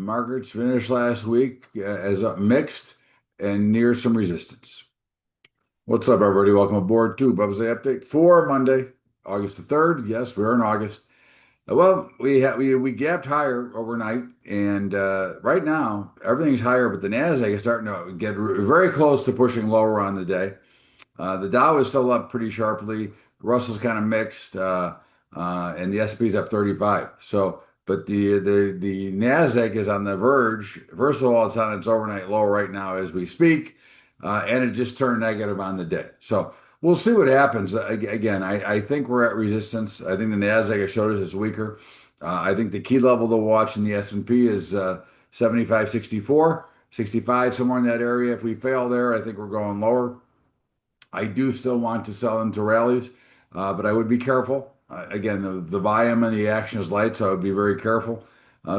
markets finished last week as mixed and near some resistance. What's up, everybody? Welcome aboard to Bubba's Day Update for Monday, August the 3rd. Yes, we're in August. Well, we gapped higher overnight, and right now everything's higher, but the Nasdaq is starting to get very close to pushing lower on the day. The Dow is still up pretty sharply. Russell's kind of mixed, and the S&P is up 35. So, but the Nasdaq is on the verge. First of all, it's on its overnight low right now as we speak, and it just turned negative on the day. So we'll see what happens. Again, I think we're at resistance. I think the Nasdaq has showed us it's weaker. I think the key level to watch in the S&P is 75.64, 65, somewhere in that area. If we fail there, I think we're going lower. I do still want to sell into rallies, but I would be careful. Again, the volume and the action is light, so I would be very careful.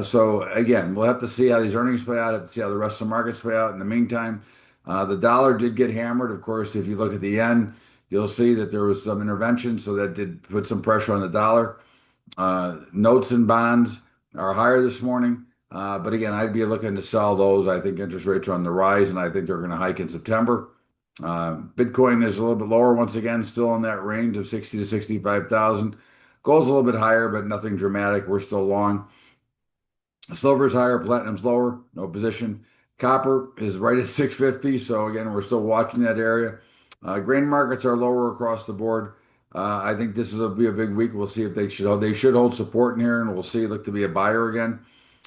So again, we'll have to see how these earnings play out, have to see how the rest of the markets play out. In the meantime, the dollar did get hammered. Of course, if you look at the end, you'll see that there was some intervention, so that did put some pressure on the dollar. Notes and bonds are higher this morning, but again, I'd be looking to sell those. I think interest rates are on the rise, and I think they're going to hike in September. Bitcoin is a little bit lower once again, still in that range of 60 to 65,000. Gold's a little bit higher, but nothing dramatic. We're still long. Silver's higher, platinum's lower, no position. Copper is right at 650, so again, we're still watching that area. Grain markets are lower across the board. I think this will be a big week. We'll see if they should hold support in here, and we'll see. Look to be a buyer again.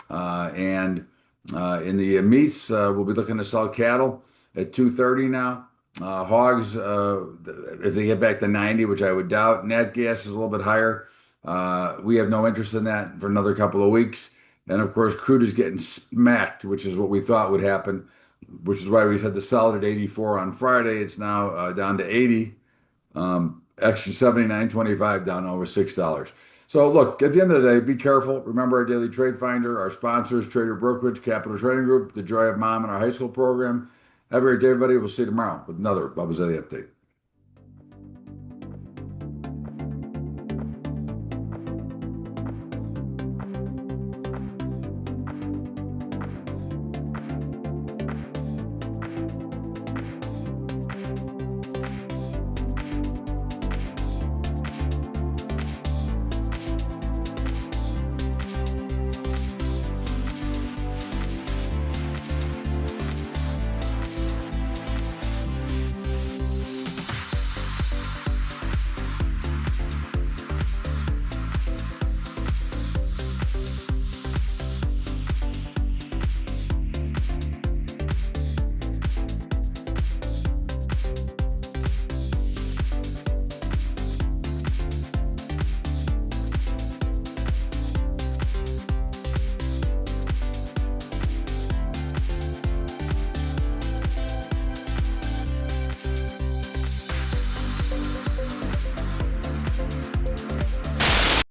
And in the meats, we'll be looking to sell cattle at 230 now. Hogs, if they get back to 90, which I would doubt. Nat gas is a little bit higher. We have no interest in that for another couple of weeks. And of course, crude is getting smacked, which is what we thought would happen, which is why we had to sell it at 84 on Friday. It's now down to 80. Actually 79.25, down over $6. So look, at the end of the day, be careful. Remember our daily trade finder, our sponsors, Trader Brokerage, Capital Trading Group, the Joy of Mom, and our high school program. Have a great day, everybody. We'll see you tomorrow with another Bubba's Daily Update.